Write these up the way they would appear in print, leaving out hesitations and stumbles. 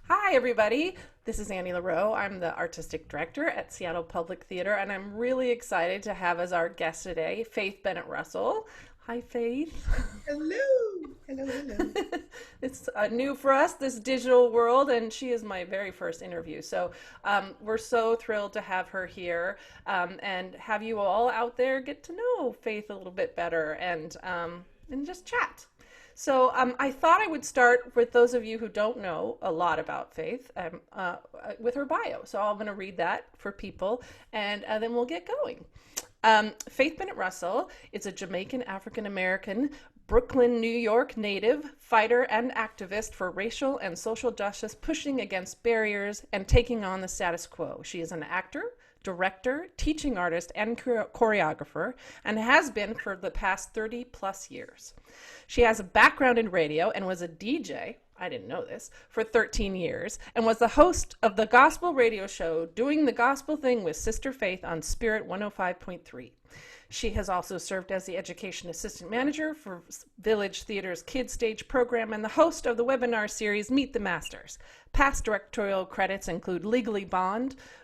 Hi, everybody. This is Annie Lareau. I'm the artistic director at Seattle Public Theater, and I'm really excited to have as our guest today Faith Bennett Russell. Hi, Faith. Hello, hello, hello. It's new for us, this digital world, and she is my very first interview. So we're so thrilled to have her here and have you all out there get to know Faith a little bit better and just chat. So I thought I would start with those of you who don't know a lot about Faith with her bio. So I'm going to read that for people, and then we'll get going. Faith Bennett Russell is a Jamaican African American, Brooklyn, New York native, fighter and activist for racial and social justice, pushing against barriers and taking on the status quo. She is an actor, director, teaching artist, and choreographer, and has been for the past 30 plus years. She has a background in radio and was a DJ, I didn't know this, for 13 years, and was the host of the gospel radio show Doing the Gospel Thing with Sister Faith on Spirit 105.3. She has also served as the education assistant manager for Village Theater's Kids Stage program and the host of the webinar series Meet the Masters. Past directorial credits include Legally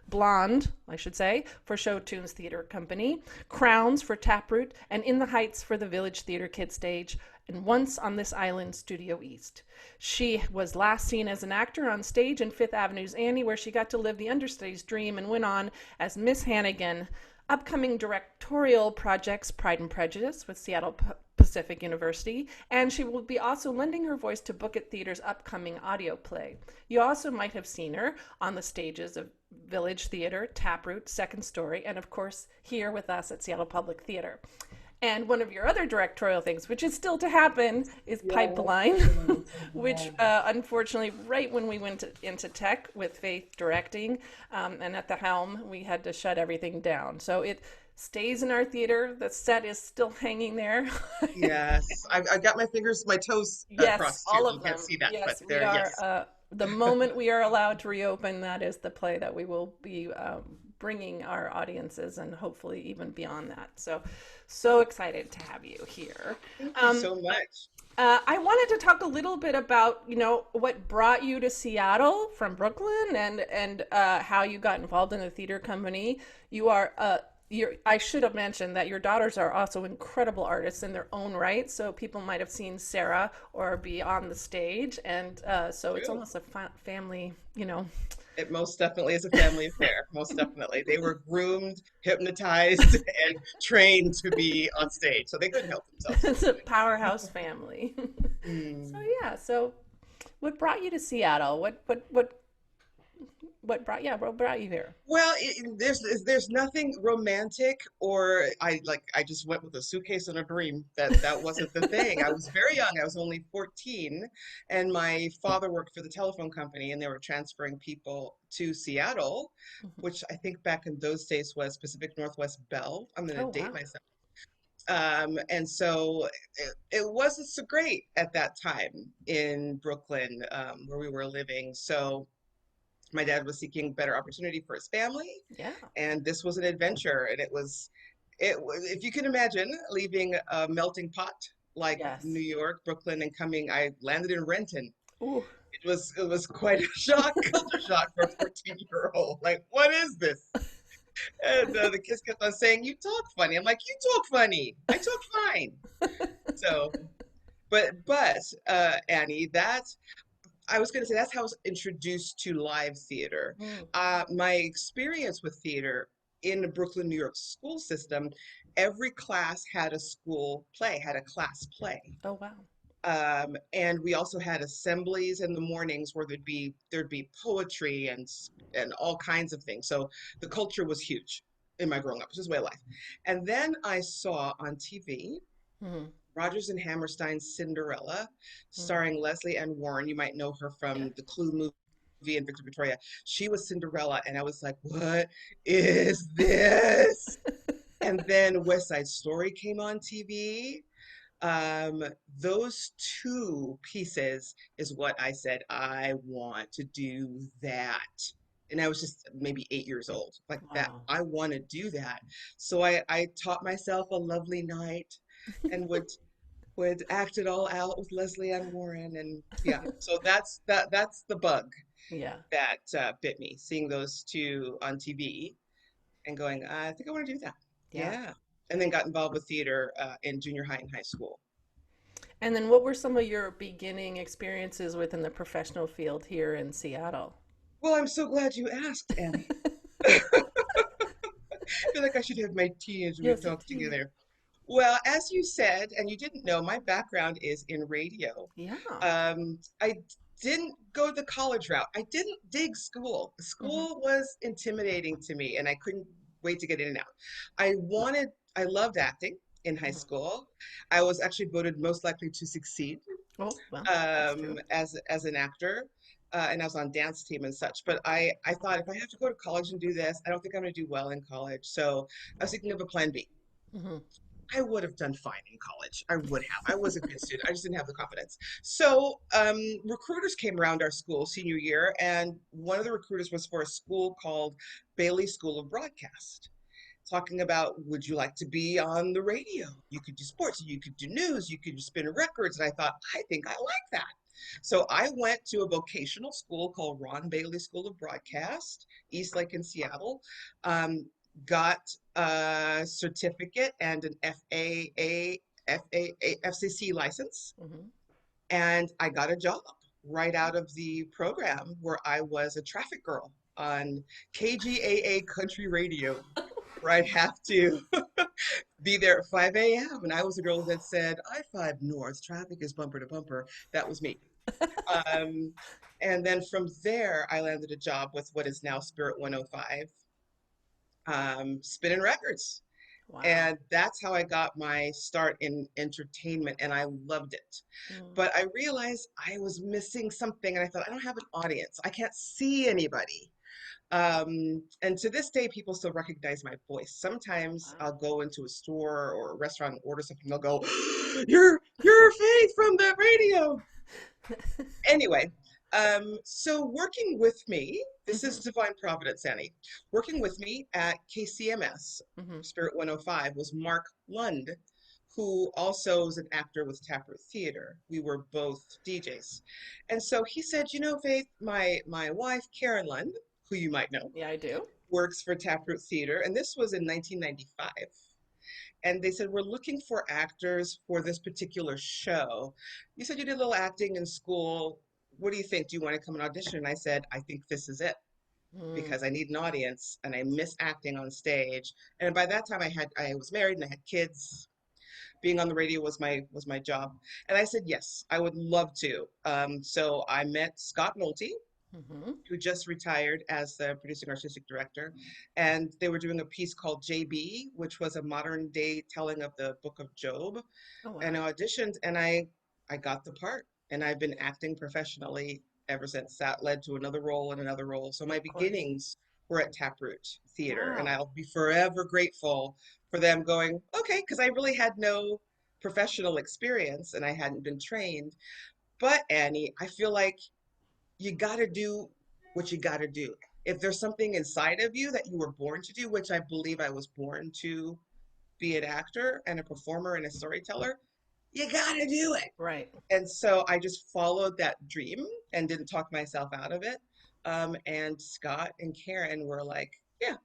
Blonde, I should say, for Show Tunes Theater Company, Crowns for Taproot, and In the Heights for the Village Theater Kids Stage, and Once on This Island, Studio East. She was last seen as an actor on stage in Fifth Avenue's Annie, where she got to live the understudy's dream and went on as Miss Hannigan. Upcoming directorial projects Pride and Prejudice with Seattle Pacific University, and she will be also lending her voice to Book It Theater's upcoming audio play. You also might have seen her on the stages of Village Theater, Taproot, Second Story, and of course here with us at Seattle Public Theater. And one of your other directorial things, which is still to happen, is Yes, Pipeline, yes, which yes. unfortunately, right when we went into tech with Faith directing and at the helm, we had to shut everything down. So it stays in our theater. The set is still hanging there. Yes. I've got my fingers, my toes Yes, crossed here. all You of can't them. see that, but Yes, we there, are. yes. The moment we are allowed to reopen, that is the play that we will be bringing our audiences and hopefully even beyond that. So, so excited to have you here. Thank you Um, so much. I wanted to talk a little bit about, what brought you to Seattle from Brooklyn and how you got involved in the theater company. You are I should have mentioned that your daughters are also incredible artists in their own right. So people might have seen Sarah or be on the stage, and so it's True. almost a family, It most definitely is a family affair. Most definitely. They were groomed, hypnotized, and trained to be on stage, so they couldn't help themselves. it's a powerhouse family. So Mm. yeah, so what brought you to Seattle? What brought you here? Well, there's nothing romantic or I just went with a suitcase and a dream. That wasn't the thing. I was very young. I was only 14, and my father worked for the telephone company, and they were transferring people to Seattle, which I think back in those days was Pacific Northwest Bell. I'm going to Oh date wow. myself. And so it wasn't so great at that time in Brooklyn, where we were living. So my dad was seeking better opportunity for his family, Yeah. and this was an adventure. And it was, if you can imagine leaving a melting pot like New Yes. York, Brooklyn, and coming. I landed in Renton. Ooh. It was quite a shock, culture shock for a 14-year-old. Like, what is this? And the kids kept on saying, "You talk funny." I'm like, "You talk funny. I talk fine." So, but Annie, that I was going to say that's how I was introduced to live theater. Mm. My experience with theater in the Brooklyn, New York school system, every class had a school play, had a class play. Oh wow. And we also had assemblies in the mornings where there'd be poetry and all kinds of things. So the culture was huge in my growing up. It was just way of life. And then I saw on TV Mm. Rodgers and Hammerstein's Cinderella, Mm. starring Leslie Ann Warren. You might know her Yeah. from the Clue movie and Victor Victoria. She was Cinderella, and I was like, "What is this?" And then West Side Story came on TV. Um, those two pieces is what I said, I want to do that. And I was just maybe 8 years old, like that. Wow. I want to do that. So I taught myself a lovely night and would would act it all out with Leslie Ann Warren, and yeah. So that's the bug Yeah. that bit me, seeing those two on TV and going, I think I want to do that. Yeah. Yeah. And then got involved with theater in junior high and high school. And then what were some of your beginning experiences within the professional field here in Seattle? Well, I'm so glad you asked, Annie. I feel like I should have my tea as we Yes, talk tea. together. Well, as you said, and you didn't know, my background is in radio. Yeah. I didn't go the college route. I didn't dig school. Hmm. School was intimidating to me, and I couldn't wait to get in and out. I loved acting in high Hmm. school. I was actually voted most likely to succeed Oh, well, that's true. as an actor. And I was on dance team and such. But I thought if I have to go to college and do this, I don't think I'm going to do well in college. So I was thinking of a plan B. Hmm. I would have done fine in college. I would have. I was a good student. I just didn't have the confidence. So recruiters came around our school senior year, and one of the recruiters was for a school called Bailey School of Broadcast, talking about would you like to be on the radio? You could do sports, you could do news, you could spin records. And I thought, I think I like that. So I went to a vocational school called Ron Bailey School of Broadcast, East Lake in Seattle. Um, got a certificate and an FCC license, Hmm. and I got a job right out of the program where I was a traffic girl on KGAA Country Radio, where I'd have to be there at 5 a.m. And I was the girl that said, I-5 North, traffic is bumper to bumper. That was me. Um, and then from there, I landed a job with what is now Spirit 105, spinning records. Wow. And that's how I got my start in entertainment, and I loved it. Mm. But I realized I was missing something, and I thought, I don't have an audience. I can't see anybody. And to this day, people still recognize my voice. Sometimes Wow. I'll go into a store or a restaurant and order something. They'll go, "You're Faith from the radio." Anyway, so working with me, this is Hmm. Divine Providence, Annie. Working with me at KCMS, Hmm. Spirit 105, was Mark Lund, who also is an actor with Taproot Theater. We were both DJs. And so he said, you know, Faith, my wife, Karen Lund, who you might know, Yeah, I do. works for Taproot Theater, and this was in 1995. And they said, we're looking for actors for this particular show. You said you did a little acting in school. What do you think? Do you want to come and audition? And I said, I think this is it Mm. because I need an audience and I miss acting on stage. And by that time I was married and I had kids. Being on the radio was my job. And I said, yes, I would love to. So I met Scott Nolte, Hmm. who just retired as the producing artistic director. And they were doing a piece called JB, which was a modern day telling of the book of Job. Oh, And wow. I auditioned and I got the part. And I've been acting professionally ever since. That led to another role and another role. So my Of course. beginnings were at Taproot Theater. And Wow. I'll be forever grateful for them going, okay, because I really had no professional experience and I hadn't been trained. But Annie, I feel like you got to do what you got to do. If there's something inside of you that you were born to do, which I believe I was born to be an actor and a performer and a storyteller, you got to do it. Right. And so I just followed that dream and didn't talk myself out of it. And Scott and Karen were like, yeah,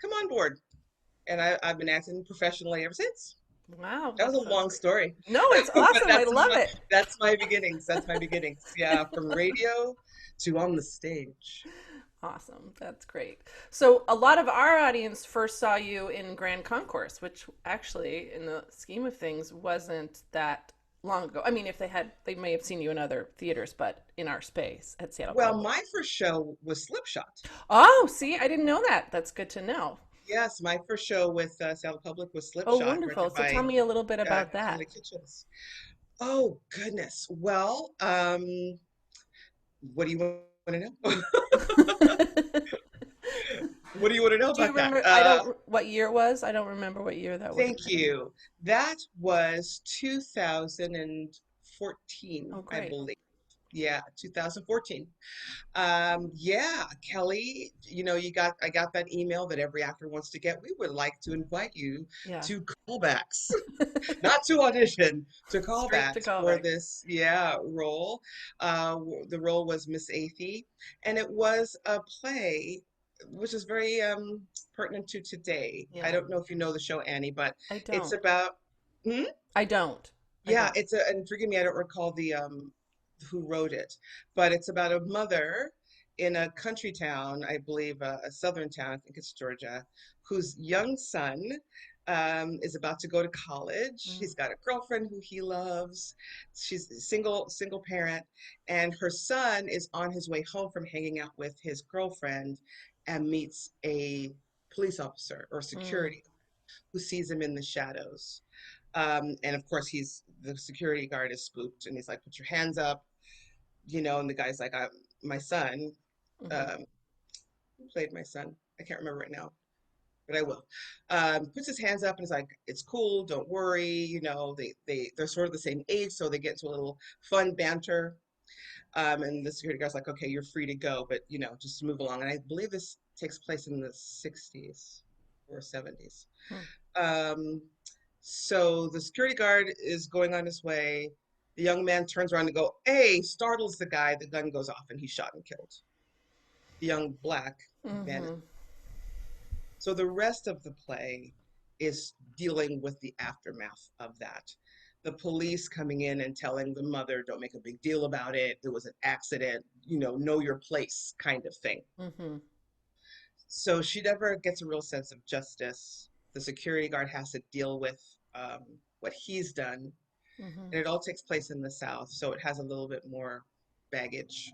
come on board. And I've been acting professionally ever since. Wow, That was that a sounds long great. story, No, it's but awesome. I love it. that's my beginnings. That's my beginnings. Yeah, from radio to on the stage. Awesome. That's great. So, a lot of our audience first saw you in Grand Concourse, which actually, in the scheme of things, wasn't that long ago. I mean, if they had, they may have seen you in other theaters, but in our space at Seattle Well, Public. my first show was Slipshot. Oh, see, I didn't know that. That's good to know. Yes, my first show with Seattle Public was Oh, Slipshot, wonderful. directed So, tell by me a little bit about Kelly that. Kitchens. Oh, goodness. Well, what do you want to know? What do you want to know Do you about that? remember? I don't, what year it was? I don't remember what year that would have Thank been. you. That was 2014, Oh, I great. believe. Yeah, 2014. Yeah, Kelly, I got that email that every actor wants to get. We would like to invite you Yeah. to callbacks, not to audition, to Straight to callbacks for callbacks. this, yeah, role. The role was Miss Athey, and it was a play which is very pertinent to today. I Yeah. don't know if you know the show, Annie, but I it's don't. about, hmm? I don't. I Yeah, don't. and forgive me, I don't recall the who wrote it, but it's about a mother in a country town, I believe a southern town, I think it's Georgia, whose young son is about to go to college. Mm, He's got a girlfriend who he loves. She's a single parent, and her son is on his way home from hanging out with his girlfriend and meets a police officer or mm, security who sees him in the shadows. And of course, the security guard is spooked, and he's like, "Put your hands up," And the guy's like, "My son." hmm Um, who played my son? I can't remember right now, but I will. Puts his hands up and is like, "It's cool, don't worry." They're sort of the same age, so they get into a little fun banter. And the security guard's like, "Okay, you're free to go, but just move along." And I believe this takes place in the 60s or 70s. mm. Um, so the security guard is going on his way. The young man turns around and go, "Hey," startles the guy. The gun goes off and he's shot and killed. The young black man. Mm-hmm. So the rest of the play is dealing with the aftermath of that. The police coming in and telling the mother, "Don't make a big deal about it. It was an accident, know your place," kind of thing. Mm-hmm. So she never gets a real sense of justice. The security guard has to deal with what he's done, Mm-hmm. and it all takes place in the South, so it has a little bit more baggage.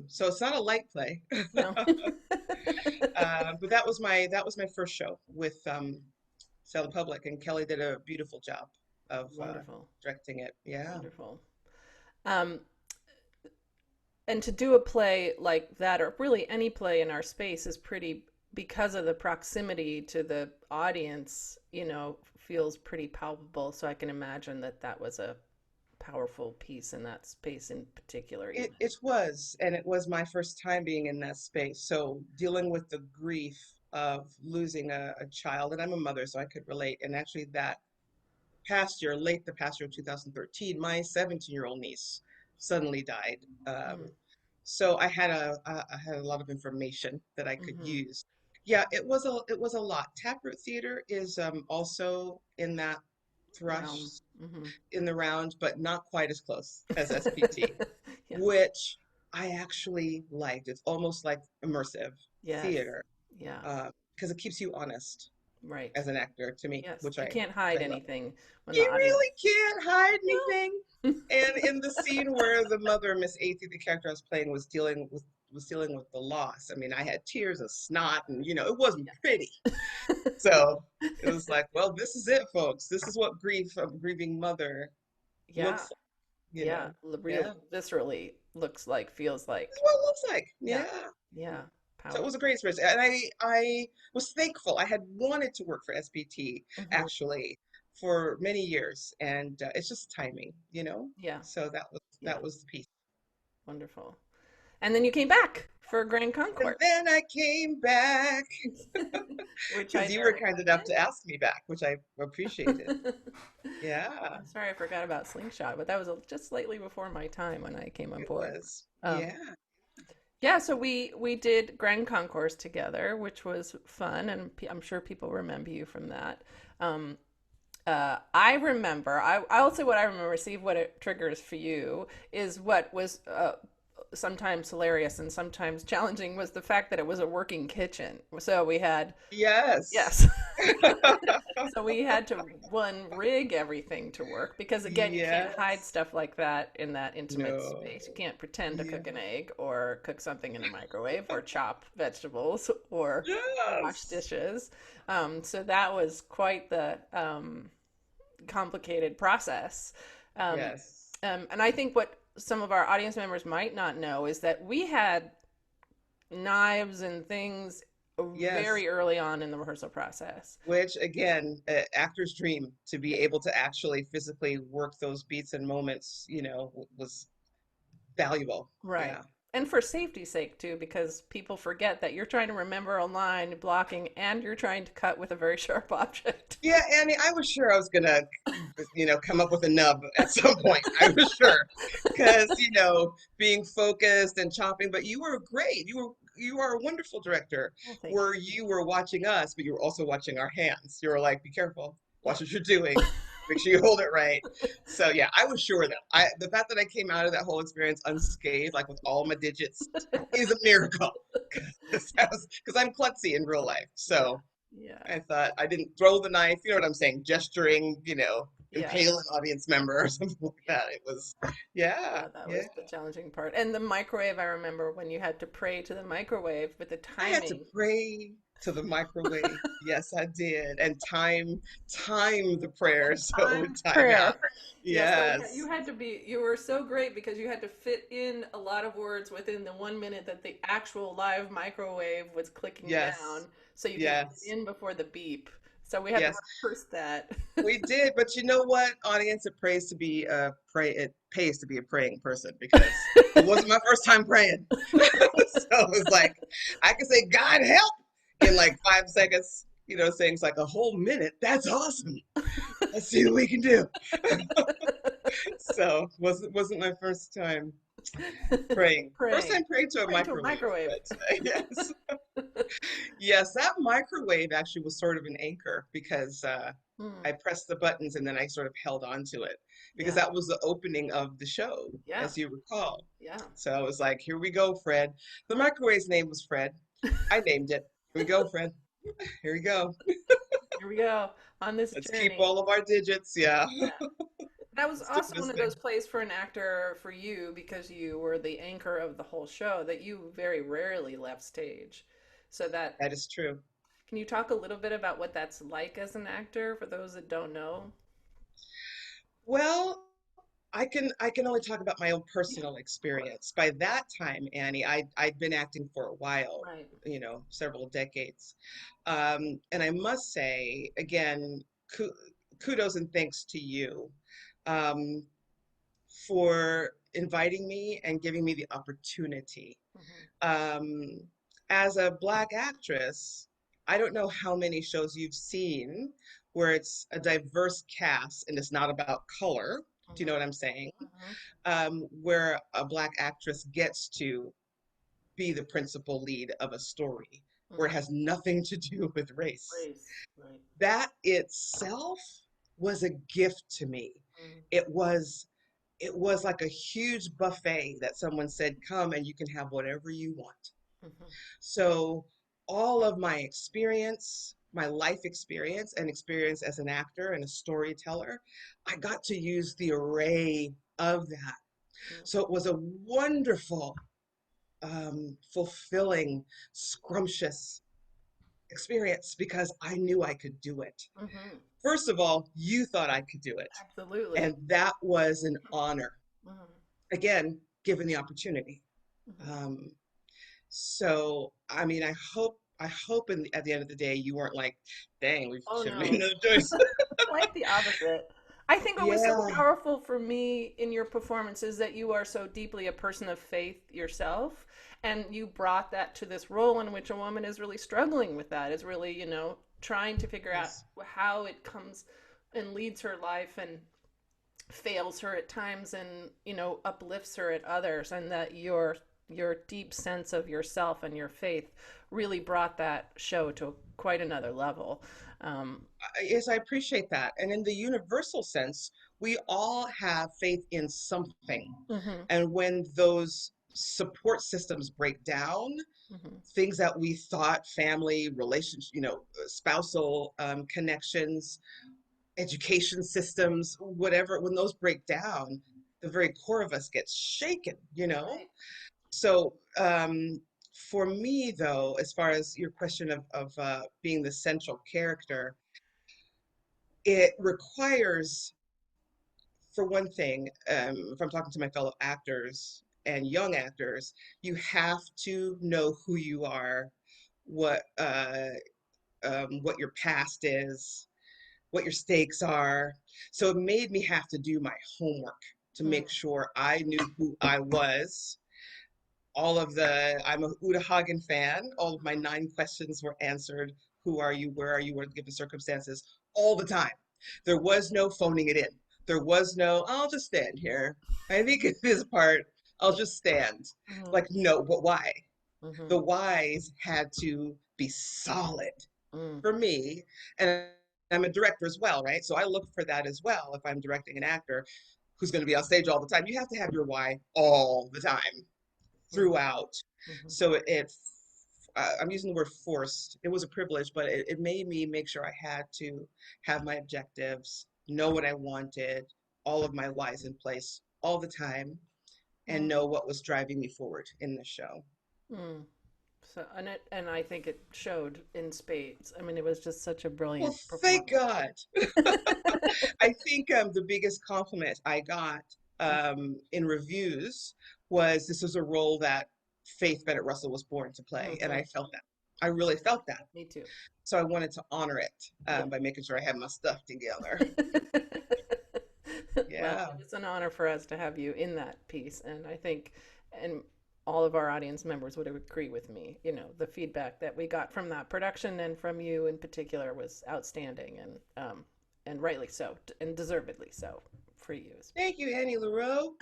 So it's not a light play, No. but that was my first show with Sally Public, and Kelly did a beautiful job of Wonderful. directing it. Yeah, Wonderful. Um, and to do a play like that, or really any play in our space, is pretty, because of the proximity to the audience, feels pretty palpable. So I can imagine that that was a powerful piece in that space in particular, it even. it was, and it was my first time being in that space. So dealing with the grief of losing a child, and I'm a mother, so I could relate. And actually, that the past year of 2013, my 17-year-old niece suddenly died. Mm, So I had a lot of information that I could mm-hmm. use. Yeah, it was a lot. Taproot Theater is also in that thrush Realm. Mm-hmm. in the round, but not quite as close as SPT, Yeah. which I actually liked. It's almost like immersive Yes. theater Yeah. because it keeps you honest Right. as an actor to me, Yes. which You I can't which hide I love. anything when the You audience. really can't hide anything. No. And in the scene where the mother, Miss Athey, the character I was playing, was dealing with the loss. I mean, I had tears of snot, and it wasn't pretty. So it was like, well, this is it, folks. This is what grief of a grieving mother Yeah. looks like. Yeah. Yeah, Really, viscerally looks like, feels that's like. what it looks like. Yeah. Yeah. Yeah. So it was Powerful. a great experience, and I was thankful. I had wanted to work for SPT Hmm. actually for many years, and it's just timing. Yeah. So that was Yeah. that was the piece. Wonderful. And then you came back for Grand And Concourse, then I came back which I because you were never kind enough did. to ask me back, which I appreciated. Yeah, I'm sorry I forgot about Slingshot, but that was just slightly before my time when I came on it board. was. Um, Yeah. yeah, so we did Grand Concourse together, which was fun, and I'm sure people remember you from that. Um, I remember. I'll say what I remember. See what it triggers for you is what was sometimes hilarious and sometimes challenging was the fact that it was a working kitchen. So we had, Yes. yes. So we had to one rig everything to work because again you can't hide Yes. stuff like that in that intimate No. space. You can't pretend to Yeah. cook an egg or cook something in a microwave or chop vegetables or wash Yes. dishes. So that was quite the complicated process. Um, Yes. and I think what some of our audience members might not know is that we had knives and things Yes. very early on in the rehearsal process. Which again, actor's dream to be Yeah. able to actually physically work those beats and moments, was valuable. Right. Yeah. And for safety's sake too, because people forget that you're trying to remember a line, blocking, and you're trying to cut with a very sharp object. Yeah, Annie, I was sure I was gonna, come up with a nub at some point. I was sure, because being focused and chopping. But you were great. You are a wonderful director. Well, thank Where you were watching us, but you were also watching our hands. You were like, "Be careful. Watch what you're doing. Make sure you hold it right." So yeah, I was sure that the fact that I came out of that whole experience unscathed, like with all my digits, you. is a miracle. Because I'm klutzy in real life. Yeah. So. Yeah. I thought I didn't throw the knife, you know what I'm saying, gesturing, Yeah. impale an audience member or something like Yeah. that. It was, yeah, Yeah, that yeah. was the challenging part. And the microwave, I remember when you had to pray to the microwave with the I had to timing. pray to the microwave. Yes, I did. And time the prayers so it would Timed time out. prayer. Yeah, so you Yes. had to be, you were so great because you had to fit in a lot of words within the 1 minute that the actual live microwave was clicking down, Yes. so you could get Yes. in before the beep. So we had to Yes. rehearse that. We did, but you know what, audience, it pays to be a praying person because it wasn't my first time praying. So it was like I could say God help in like 5 seconds, saying it's like a whole minute. That's awesome. Let's see what we can do. So wasn't my first time praying. First Praying. time praying to a Praying to a microwave, microwave. but yes. Yes, that microwave actually was sort of an anchor because Hmm. I pressed the buttons and then I sort of held on to it because Yeah. that was the opening of the show, Yeah. as you recall. Yeah. So I was like, here we go, Fred. The microwave's name was Fred. I named it. Here we go, Fred. Here we go. Here we go on this Let's keep journey. all of our digits. Yeah. Yeah. That was Let's do also this one of thing. those plays for an actor for you because you were the anchor of the whole show that you very rarely left stage. So that, That is true. can you talk a little bit about what that's like as an actor for those that don't know? Well, I can only talk about my own Yeah, personal of course. experience. By that time, Annie, I'd been acting for a while, Right. several decades. And I must say, again, ku kudos and thanks to you um, for inviting me and giving me the opportunity. Hmm. Um, as a Black actress, I don't know how many shows you've seen where it's a diverse cast and it's not about color. Do you know Hmm. what I'm saying? Hmm. Where a Black actress gets to be the principal lead of a story where it Hmm. has nothing to do with race. Race. Right. That itself was a gift to me. Hmm. It was it was like a huge buffet that someone said, come and you can have whatever you want. Hmm. So all of my experience, my life experience and experience as an actor and a storyteller, I got to use the array of that. So it was a wonderful, fulfilling, scrumptious experience because I knew I could do it. Hmm. First of all, you thought I could do it. Absolutely. And that was an honor. Hmm. Again, given the opportunity. Hmm. Um, so, I mean, I hope at the end of the day, you weren't like, dang, we Oh should have made no. another choice. Quite the opposite. I think what was so Yeah. powerful for me in your performance is that you are so deeply a person of faith yourself. And you brought that to this role in which a woman is really struggling with that, is really, trying to figure out Yes. how it comes and leads her life and fails her at times and, uplifts her at others. And that your deep sense of yourself and your faith really brought that show to quite another level. Um, Yes, I appreciate that. And in the universal sense, we all have faith in something. mhm, And when those support systems break down, mhm. things that we thought family, relationship, spousal connections, education systems, whatever, when those break down, the very core of us gets shaken, you know? Right. So, for me, though, as far as your question of being the central character, it requires, for one thing, if I'm talking to my fellow actors and young actors, you have to know who you are, what what your past is, what your stakes are. So it made me have to do my homework to make Mm, sure I knew who I was. I'm a Uta Hagen fan. All of my 9 questions were answered. Who are you? Where are you? What are the given circumstances? All the time. There was no phoning it in. There was no, I'll just stand here. I think in this part, I'll just stand. mhm, Like, no, but why? mhm, The whys had to be solid mm, for me. And I'm a director as well, right? So I look for that as well. If I'm directing an actor who's going to be on stage all the time, you have to have your why all the time mhm, throughout. mhm, So I'm using the word forced. It was a privilege, but it made me make sure I had to have my objectives, know what I wanted, all of my whys in place all the time, and mm, know what was driving me forward in the show. mm. So, and I think it showed in spades. I mean, it was just such a Well, brilliant thank performance. God. I think the biggest compliment I got in reviews was this was a role that Faith Bennett Russell was born to play, and Mm-hmm. I felt that. I really felt that. Me too. So I wanted to honor it Yeah. by making sure I had my stuff together. Well, Yeah. it's an honor for us to have you in that piece, and I think, and all of our audience members would agree with me. You know, the feedback that we got from that production and from you in particular was outstanding, and rightly so, and deservedly so for you. Thank you, Annie Lareau.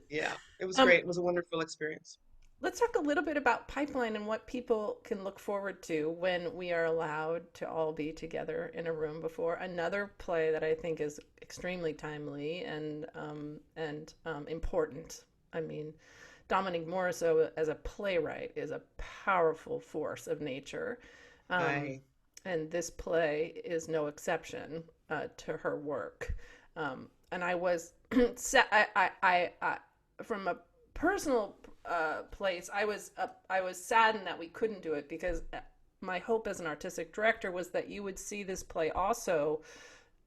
Yeah, it was um, great. It was a wonderful experience. let's talk a little bit about Pipeline and what people can look forward to when we are allowed to all be together in a room before another play that I think is extremely timely and important. I mean, Dominic Morisseau as a playwright is a powerful force of nature, um, I and this play is no exception to her work. And I was, from a personal place, I was saddened that we couldn't do it because my hope as an artistic director was that you would see this play also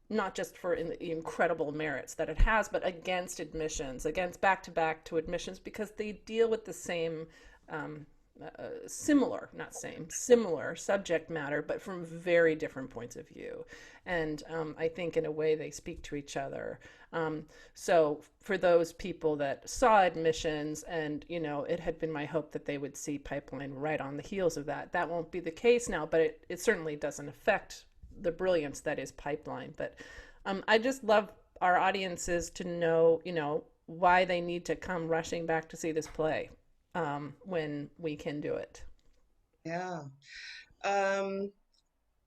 not just for the incredible merits that it has, but against admissions, against back to back to admissions, because they deal with the same, similar, not same, similar subject matter, but from very different points of view. And I think in a way they speak to each other. So for those people that saw admissions, and it had been my hope that they would see Pipeline right on the heels of that. That won't be the case now, but it certainly doesn't affect the brilliance that is Pipeline. But I just love our audiences to know, why they need to come rushing back to see this play when we can do it. yeah. Um,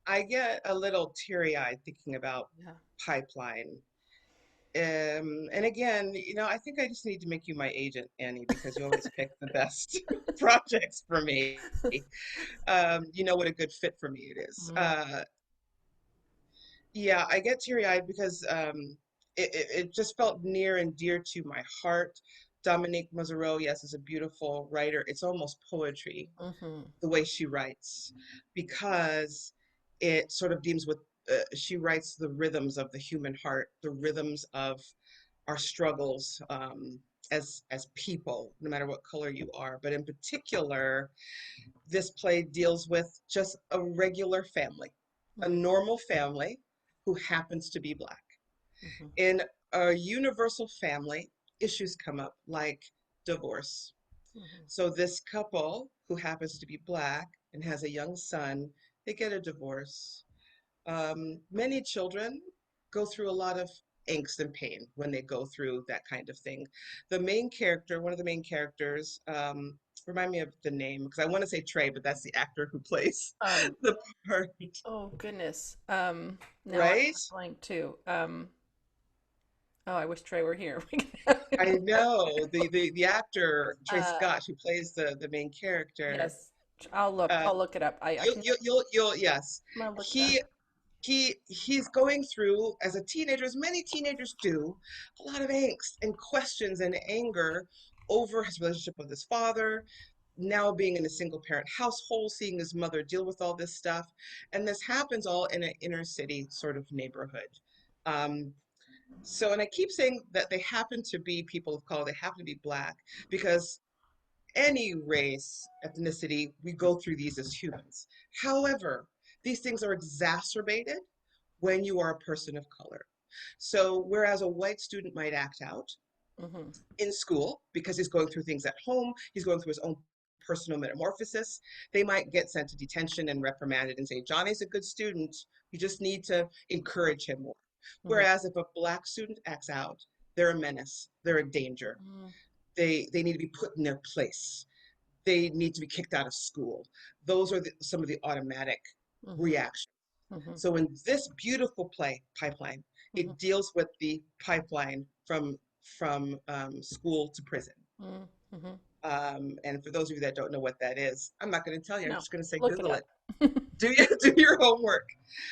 I get a little teary-eyed thinking about Yeah. Pipeline. And again, I think I just need to make you my agent, Annie, because you always pick the best projects for me. You know what a good fit for me it is. Mm, Yeah, I get teary-eyed because it just felt near and dear to my heart. Dominique Moreau, yes, is a beautiful writer. It's almost poetry, mm-hmm, the way she writes, because it sort of deals with, she writes the rhythms of the human heart, the rhythms of our struggles as people, no matter what color you are. But in particular, this play deals with just a regular family, a mm-hmm, normal family who happens to be Black. mm-hmm, In a universal family, issues come up like divorce. mm-hmm, So this couple who happens to be Black and has a young son, they get a divorce. Many children go through a lot of angst and pain when they go through that kind of thing. The main character, one of the main characters, remind me of the name because I want to say Trey, but that's the actor who plays um, the part, oh goodness. Now I'm right? blank too. Oh, I wish Trey were here. I know the actor Trey uh, Scott who plays the main character. yes, I'll look. Uh, I'll look it up. I you can. you'll yes. I'm gonna look it up. He's going through, as a teenager, as many teenagers do, a lot of angst and questions and anger over his relationship with his father, now being in a single parent household, seeing his mother deal with all this stuff. And this happens all in an inner city sort of neighborhood. Um, and I keep saying that they happen to be people of color, they happen to be Black, because any race, ethnicity, we go through these as humans. However, these things are exacerbated when you are a person of color. So whereas a white student might act out Hmm. in school because he's going through things at home, he's going through his own personal metamorphosis, they might get sent to detention and reprimanded and say, Johnny's a good student. You just need to encourage him more. Hmm. Whereas if a black student acts out, they're a menace, they're a danger. Hmm. They need to be put in their place. They need to be kicked out of school. Those are some of the automatic Hmm. reactions. Hmm. So in this beautiful play, Pipeline, Hmm. it deals with the pipeline from school to prison. Hmm. Hmm. And for those of you that don't know what that is, I'm not going to tell you. I'm No, just going to say look it Google up. it. Do your homework.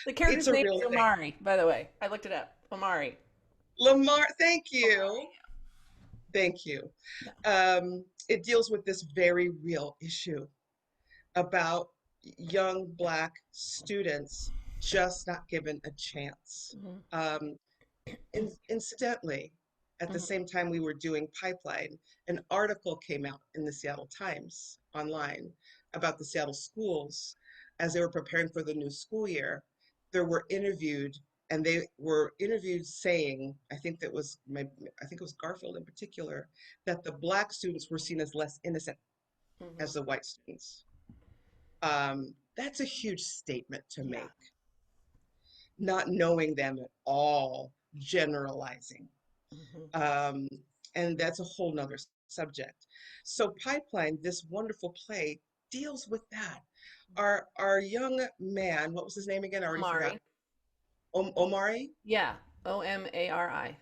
The It's character's a name real is thing. Omari, by the way. I looked it up. Omari. Lamar, thank you. Omari. Thank you. Yeah. It deals with this very real issue about young Black students just not given a chance. Hmm. Um, Incidentally, at the Hmm. same time we were doing Pipeline, an article came out in the Seattle Times online about the Seattle schools as they were preparing for the new school year. They were interviewed, and they were interviewed saying, I think it was Garfield in particular, that the Black students were seen as less innocent Hmm. as the white students. That's a huge statement to Yeah. make, not knowing them at all, generalizing. Hmm. Um, and that's a whole nother subject. So Pipeline, this wonderful play, deals with that. Our young man, what was his name again? I already forgot. Omari. Omari? Yeah. Omari.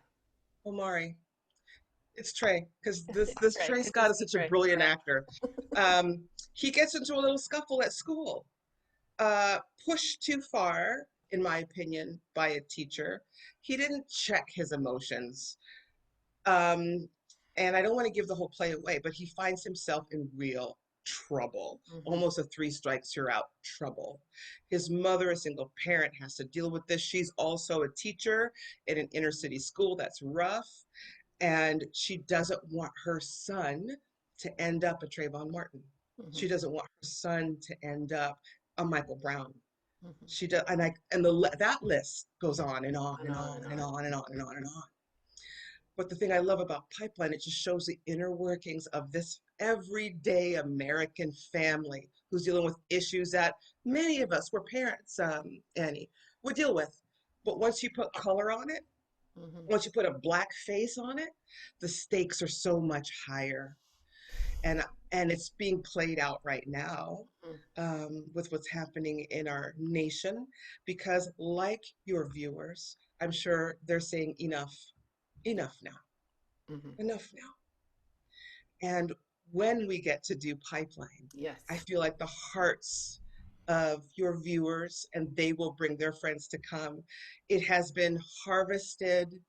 Omari. It's Trey, because It's this Trey. Trey It Scott needs is to be such a Trey. brilliant You're actor. Um, he gets into a little scuffle at school, pushed too far, in my opinion, by a teacher. He didn't check his emotions. Um, and I don't want to give the whole play away, but he finds himself in real trouble, right. Hmm. almost a three strikes you're out trouble. His mother, a single parent, has to deal with this. She's also a teacher in an inner city school that's rough, and she doesn't want her son to end up a Trayvon Martin. Hmm. She doesn't want her son to end up a Michael Brown. Hmm. She does, and that list goes on and on And and on on and and on. on and on and on and on. But the thing I love about Pipeline, it just shows the inner workings of this everyday American family who's dealing with issues that many of us, we're parents, Annie, would deal with. But once you put color on it, Hmm. once you put a black face on it, the stakes are so much higher. And and it's being played out right now, Hmm. with what's happening in our nation, because like your viewers, I'm sure they're saying enough now, Hmm. enough now. And when we get to do Pipeline, I Yes. feel like the hearts of your viewers, and they will bring their friends to come. It has been harvested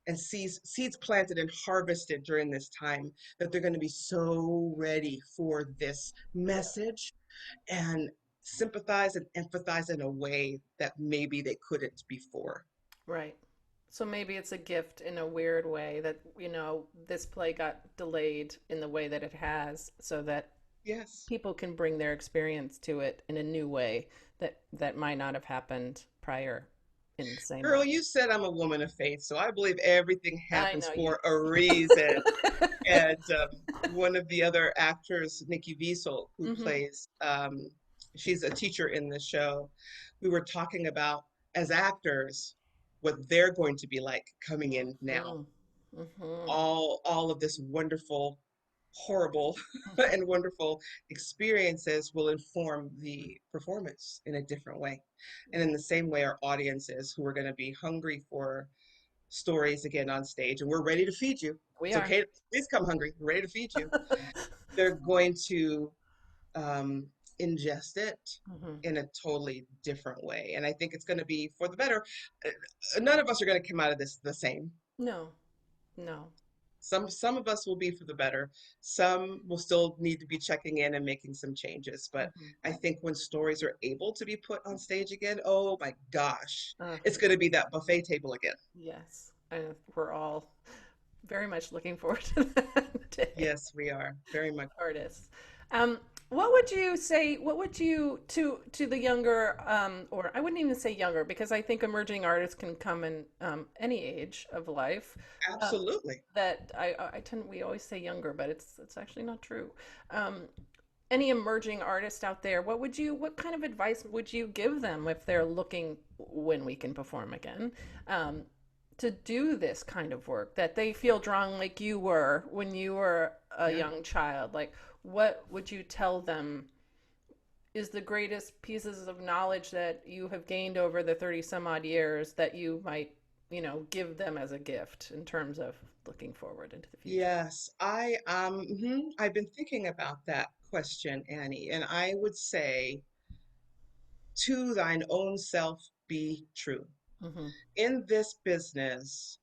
and seeds planted and harvested during this time, that they're going to be so ready for this Yeah. message and sympathize and empathize in a way that maybe they couldn't before. Right. So maybe it's a gift in a weird way that, this play got delayed in the way that it has so that Yes. people can bring their experience to it in a new way that might not have happened prior in the same way. Girl, you said I'm a woman of faith, so I believe everything I happens know you for a do. reason. And one of the other actors, Nikki Wiesel, who Hmm. plays, she's a teacher in the show. We were talking about, as actors, what they're going to be like coming in now. Hmm. Hmm. All of this wonderful, horrible, and wonderful experiences will inform the performance in a different way. And in the same way, our audiences who are going to be hungry for stories again on stage, and we're ready to feed you. We It's are. okay. Please come hungry. We're ready to feed you. They're going to um, ingest it Hmm. in a totally different way. And I think it's going to be for the better. None of us are going to come out of this the same. No, no. Some of us will be for the better. Some will still need to be checking in and making some changes. But Hmm. I think when stories are able to be put on stage again, oh my gosh, Uh, it's going to be that buffet table again. yes. And we're all very much looking forward to that day. Yes, we are very much. Artists. Um, What would you say? What would you to the younger, or I wouldn't even say younger, because I think emerging artists can come in any age of life. Um, Absolutely. that I tend we always say younger, but it's actually not true. Um, any emerging artist out there, what kind of advice would you give them if they're looking when we can perform again, um, to do this kind of work that they feel drawn like you were when you were a Yeah. young child? Like, what would you tell them is the greatest pieces of knowledge that you have gained over the 30 some odd years that you might, give them as a gift in terms of looking forward into the future? Yes, I've been thinking about that question, Annie, and I would say, to thine own self be true. Mm-hmm. In this business,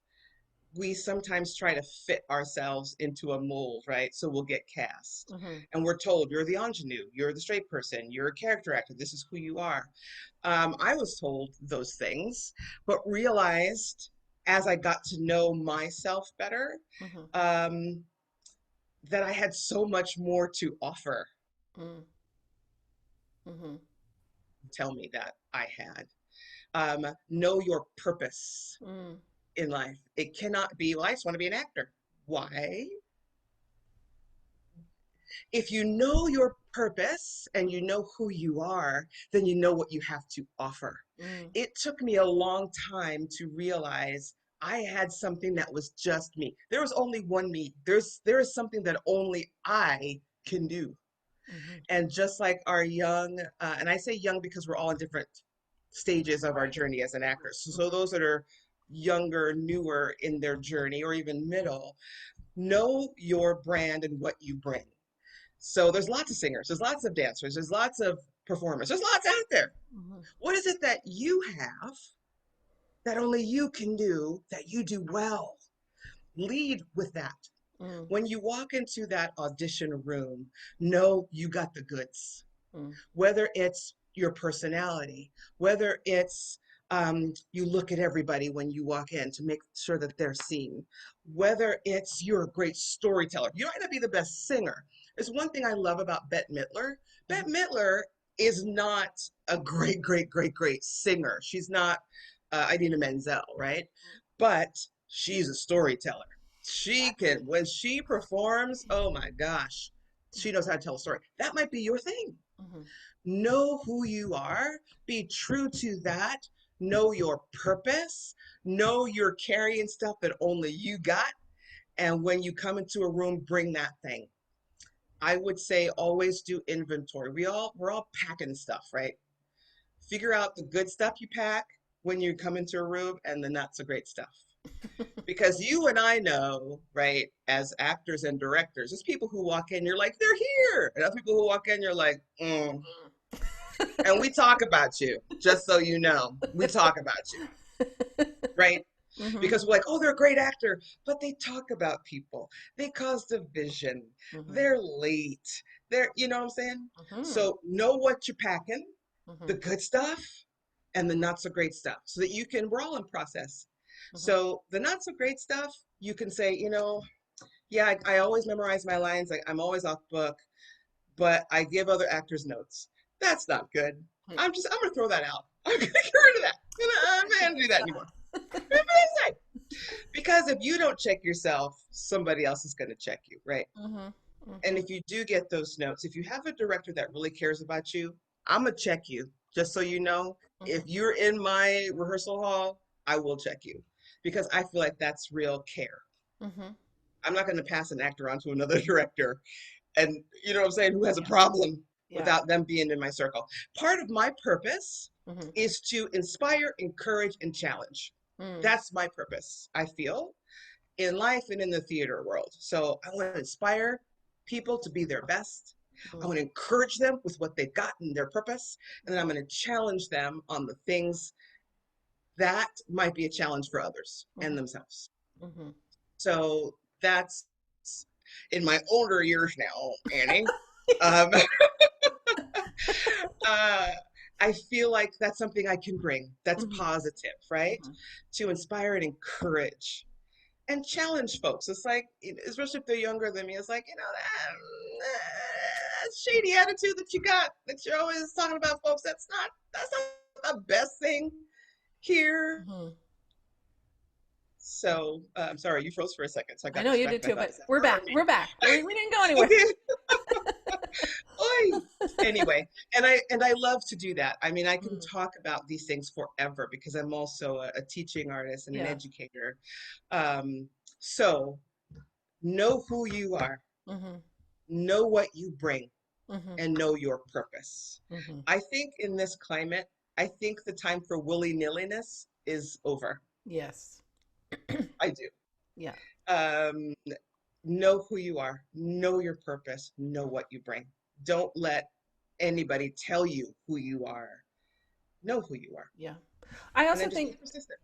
we sometimes try to fit ourselves into a mold, right? So we'll get cast. Mm-hmm. And we're told you're the ingenue, you're the straight person, you're a character actor, this is who you are. I was told those things, but realized as I got to know myself better, Mm-hmm. um, that I had so much more to offer. Mm-hmm. Tell me that I had. Know your purpose Mm-hmm. in life. It cannot be, well, I just want to be an actor. Why? If you know your purpose and you know who you are, then you know what you have to offer. Mm-hmm. It took me a long time to realize I had something that was just me. There was only one me. There is something that only I can do. Mm-hmm. And just like our young, and I say young because we're all in different stages of our Right. journey as an actor. So Mm-hmm. those that are younger, newer in their journey, or even middle, know your brand and what you bring. So there's lots of singers, there's lots of dancers, there's lots of performers, there's lots out there. Mm-hmm. What is it that you have that only you can do that you do well? Lead with that. Mm-hmm. When you walk into that audition room, know you got the goods. Mm-hmm. Whether it's your personality, whether it's you look at everybody when you walk in to make sure that they're seen, whether it's you're a great storyteller. You don't have to be the best singer. There's one thing I love about Bette Midler. Bette Midler is not a great singer. She's not Idina Menzel, right? But she's a storyteller. She can, when she performs, oh my gosh, she knows how to tell a story. That might be your thing. Mm-hmm. Know who you are, be true to that, know your purpose, know you're carrying stuff that only you got. And when you come into a room, bring that thing. I would say always do inventory. We're all packing stuff, right? Figure out the good stuff you pack when you come into a room and the not so great stuff. Because you and I know, right, as actors and directors, there's people who walk in, you're like, they're here. And other people who walk in, you're like, and we talk about you, just so you know. We talk about you, right? Mm-hmm. Because we're like, oh, they're a great actor, but they talk about people. They cause division. Mm-hmm. They're late. They're, you know what I'm saying? Mm-hmm. So know what you're packing, the Mm-hmm. good stuff and the not so great stuff, so that you can, we're all in process. Mm-hmm. So the not so great stuff, you can say, yeah, I always memorize my lines. Like I'm always off book, but I give other actors notes. That's not good. I'm gonna throw that out. I'm gonna get rid of that. I'm not gonna do that anymore. Because if you don't check yourself, somebody else is gonna check you, right? Mm-hmm. And Mm-hmm. if you do get those notes, if you have a director that really cares about you, I'm gonna check you. Just so you know, if Mm-hmm. you're in my rehearsal hall, I will check you because I feel like that's real care. Mm-hmm. I'm not going to pass an actor on to another director and you know what I'm saying, who has a Yeah. problem Yeah. without them being in my circle. Part of my purpose Mm-hmm. is to inspire, encourage, and challenge. Mm-hmm. That's my purpose, I feel, in life and in the theater world. So I want to inspire people to be their best. I want to encourage them with what they've got in their purpose. And then I'm going to challenge them on the things that might be a challenge for others and themselves. Mm-hmm. So that's in my older years now, Annie. Um, uh, I feel like that's something I can bring that's Mm-hmm. positive, right? Mm-hmm. To inspire and encourage and challenge folks. It's like, especially if they're younger than me, it's like, shady attitude that you got, that you're always talking about folks. That's not the best thing here. Mhm. So I'm sorry, you froze for a second, so I I got know you distracted did by too, thought, but is that we're her or back. me? We're back. We didn't go anywhere. Okay. Oy. Anyway, and I love to do that. I mean, I can Mm, talk about these things forever because I'm also a teaching artist and an yeah. educator. Um, so know who you are, Mm-hmm. know what you bring, Mm-hmm. and know your purpose. Mm-hmm. I think in this climate, I think the time for willy-nilliness is over. Yes. I do. Yeah. Um, know who you are, know your purpose, know what you bring. Don't let anybody tell you who you are. Know who you are, Yeah. I and also then just be think persistent.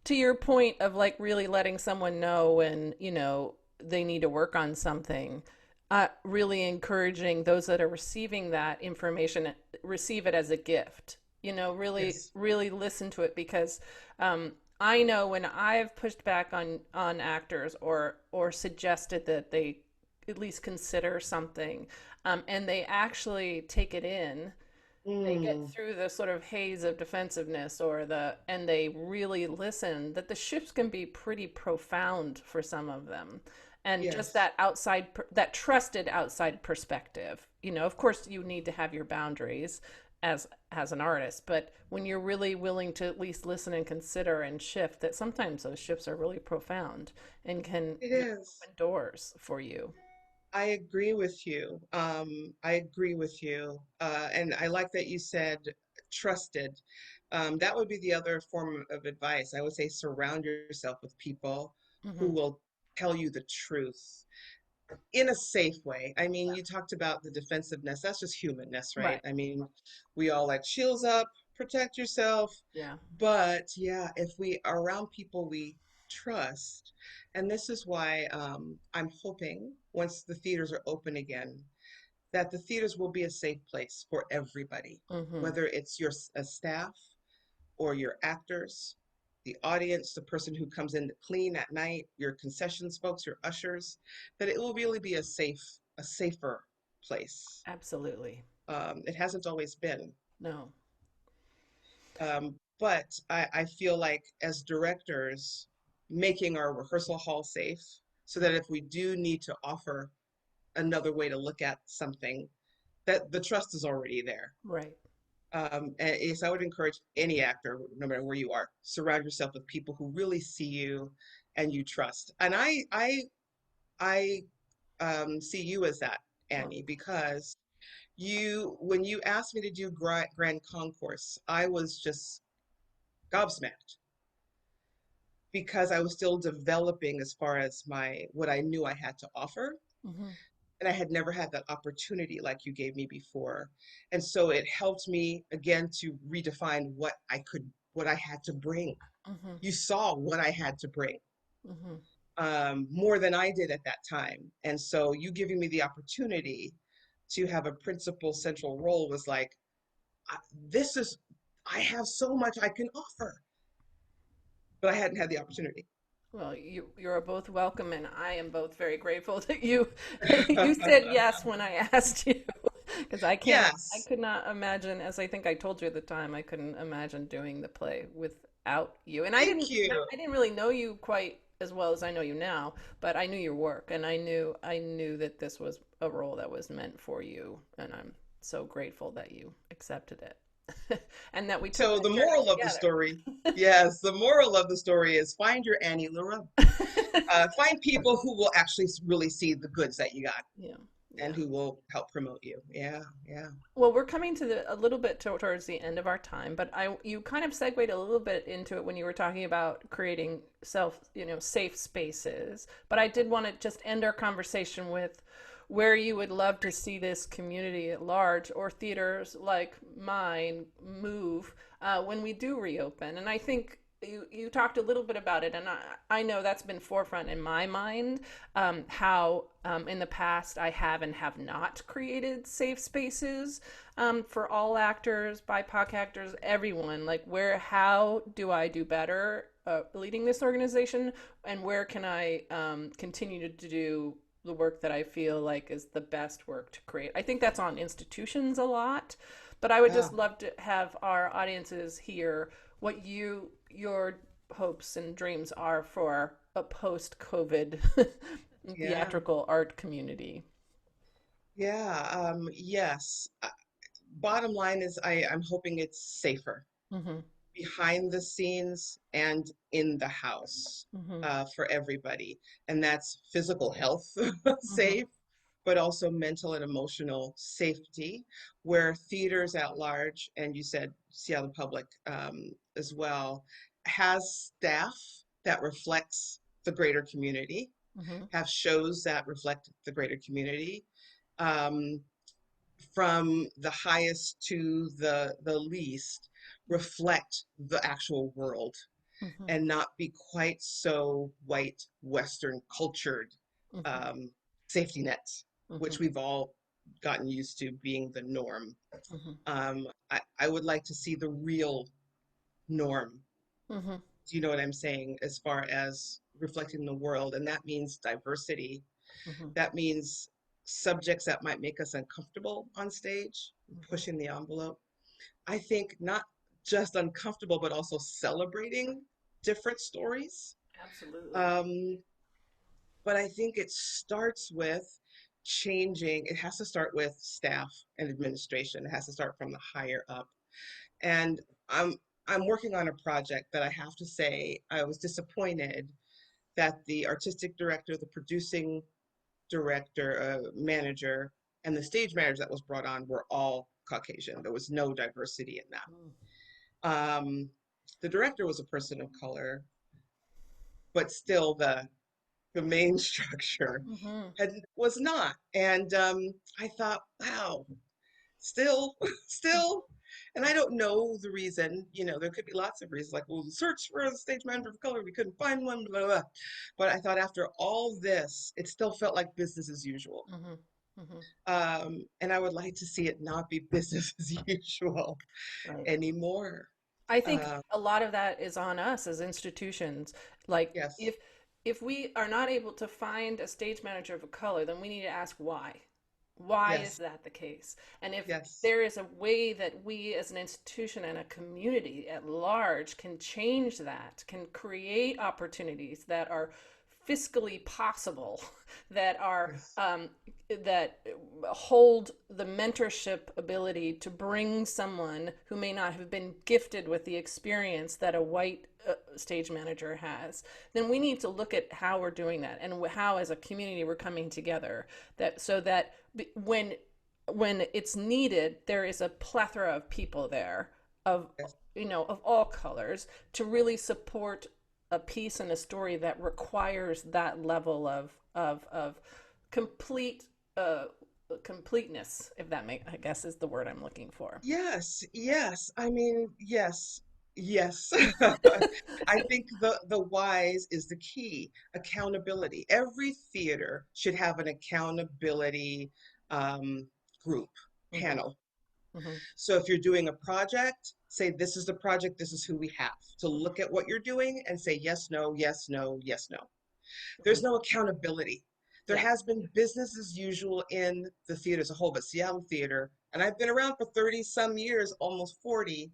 to your point of like really letting someone know when, they need to work on something, really encouraging those that are receiving that information, receive it as a gift, really, Yes. really listen to it because I know when I've pushed back on actors or suggested that they at least consider something, and they actually take it in, they get Mm, through the sort of haze of defensiveness and they really listen, that the shifts can be pretty profound for some of them. And just yes, that trusted outside perspective, of course you need to have your boundaries as an artist, but when you're really willing to at least listen and consider and shift, that sometimes those shifts are really profound and can it really is. open doors for you. I agree with you. I agree with you. And I like that you said trusted. That would be the other form of advice. I would say surround yourself with people who Hmm. will tell you the truth in a safe way. I mean, you talked about the defensiveness. That's just humanness, right? Right. I mean, we all like shields up, protect yourself. Yeah. But yeah, if we are around people we trust, and this is why I'm hoping once the theaters are open again, that the theaters will be a safe place for everybody, Hmm. whether it's your a staff or your actors, the audience, the person who comes in to clean at night, your concessions folks, your ushers, that it will really be a safer place. Absolutely. It hasn't always been. No. But I feel like as directors, making our rehearsal hall safe so that if we do need to offer another way to look at something, that the trust is already there. Right. And yes, I would encourage any actor, no matter where you are, surround yourself with people who really see you and you trust. And I see you as that, Well, Annie, because when you asked me to do Grand Concourse, I was just gobsmacked because I was still developing as far as my what I knew I had to offer. hmm. And I had never had that opportunity like you gave me before. And so it helped me again to redefine what I had to bring. Hmm. You saw what I had to bring, Hmm. more than I did at that time. And so you giving me the opportunity to have a principal central role was like, this is, I have so much I can offer, but I hadn't had the opportunity. Well, you're both welcome, and I am both very grateful that you you said yes when I asked you, because I Yes, could not imagine, as I think I told you at the time, I couldn't imagine doing the play without you. And thank you. I didn't really know you quite as well as I know you now, but I knew your work, and I knew that this was a role that was meant for you, and I'm so grateful that you accepted it, and that we took So that the journey moral of the story, yes, the moral of the story is find your Annie Lareau. together. Find people who will actually really see the goods that you got Yeah, and yeah. who will help promote you. Yeah, yeah. Well, we're coming to a little bit towards the end of our time, but you kind of segued a little bit into it when you were talking about creating safe spaces. But I did want to just end our conversation with where you would love to see this community at large or theaters like mine move when we do reopen. And I think you talked a little bit about it, and I know that's been forefront in my mind, how in the past I have and have not created safe spaces for all actors, BIPOC actors, everyone. Like, how do I do better leading this organization, and where can I continue to do the work that I feel like is the best work to create. I think that's on institutions a lot, but I would Yeah, just love to have our audiences hear what your hopes and dreams are for a post-COVID yeah, theatrical art community. yeah. Yes. Bottom line is I'm hoping it's safer Mm-hmm. behind the scenes and in the house Mm-hmm. for everybody. And that's physical health Mm-hmm. safe, but also mental and emotional safety, where theaters at large, and you said Seattle Public as well, has staff that reflects the greater community, Mm-hmm. have shows that reflect the greater community. Um, from the highest to the least reflect the actual world Mm-hmm. and not be quite so white western cultured Mm-hmm. um, safety nets, Mm-hmm. which we've all gotten used to being the norm. Mm-hmm. I would like to see the real norm. Mm-hmm. Do you know what I'm saying? As far as reflecting the world, and that means diversity. Mm-hmm. That means subjects that might make us uncomfortable on stage, Mm-hmm. pushing the envelope. I think not just uncomfortable, but also celebrating different stories. Absolutely. Um, but I think it starts with changing, it has to start with staff and administration. It has to start from the higher up. And I'm I'm working on a project that I have to say I was disappointed that the artistic director, the producing director, manager, and the stage manager that was brought on were all Caucasian. There was no diversity in Mm. that. The director was a person of color, but still the main structure Mm-hmm. was not. And I thought, wow, still, still. And I don't know the reason. There could be lots of reasons, like, well, search for a stage manager of color, we couldn't find one, blah, blah, blah. But I thought after all this, it still felt like business as usual. Mm-hmm. Mm-hmm. And I would like to see it not be business as usual Right. anymore. I think Uh, a lot of that is on us as institutions. Like yes, if we are not able to find a stage manager of a color, then we need to ask why. Why is yes, that the case? And if yes, there is a way that we as an institution and a community at large can change that, can create opportunities that are fiscally possible, that are yes, that hold the mentorship ability to bring someone who may not have been gifted with the experience that a white stage manager has, then we need to look at how we're doing that and how as a community we're coming together, that so that when it's needed there is a plethora of people there, of yes. of all colors, to really support a piece and a story that requires that level of complete uh, completeness, if that I guess is the word I'm looking for. Yes, yes. I mean, yes, yes. I think the whys is the key. Accountability. Every theater should have an accountability um, group, Mm-hmm. panel. Mm-hmm. So if you're doing a project, say this is the project, this is who we have to look at what you're doing and say yes, no, yes, no, yes, no. Mm-hmm. There's no accountability. There Yeah. has been business as usual in the theater as a whole, but Seattle theater, and I've been around for 30 some years, almost 40,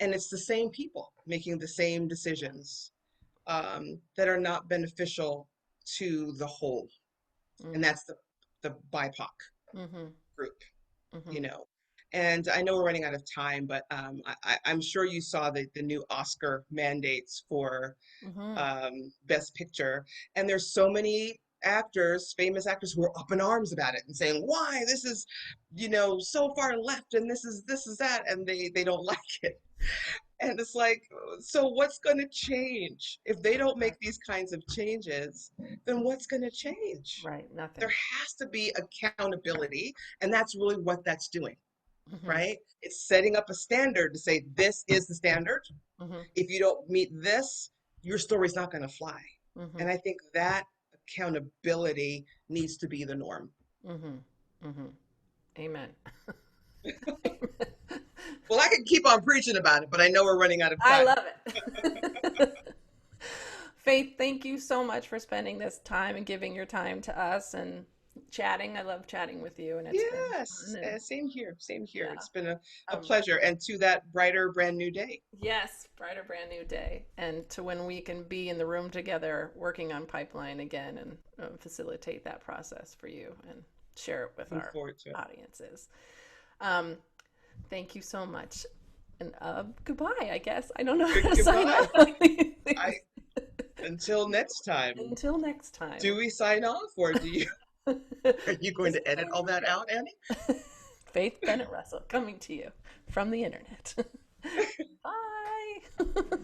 and it's the same people making the same decisions that are not beneficial to the whole. And Mm-hmm. that's the BIPOC Mm-hmm. group, Mm-hmm. you know. And I know we're running out of time, but I'm sure you saw the new Oscar mandates for Mm-hmm. Best Picture. And there's so many actors, famous actors, who are up in arms about it and saying, why this is, so far left and this is that, and they don't like it. And it's like, so what's going to change? If they don't make these kinds of changes, then what's going to change? Right. There Nothing. has to be accountability, and that's really what that's doing, Mm-hmm. right? It's setting up a standard to say this is the standard. Mm-hmm. If you don't meet this, your story's not going to fly. Mm-hmm. And I think that accountability needs to be the norm. Mm-hmm. Mm-hmm. Amen. Well, I can keep on preaching about it, but I know we're running out of I time. love it. Faith, thank you so much for spending this time and giving your time to us and chatting. I love chatting with you, and it's been fun. Yes, And same here, same here. yeah, It's been a um, pleasure. And to that brighter, brand new day. yes, brighter, brand new day. And to when we can be in the room together working on pipeline again and facilitate that process for you and share it with Looking our forward to it. audiences. Um, Thank you so much. And goodbye, I guess. I don't know how to sign Goodbye. off on these I things. Until next time. Until next time. Do we sign off or do you are you going Just to edit sign all that out, Annie? off. Faith Bennett Russell coming to you from the internet. Bye.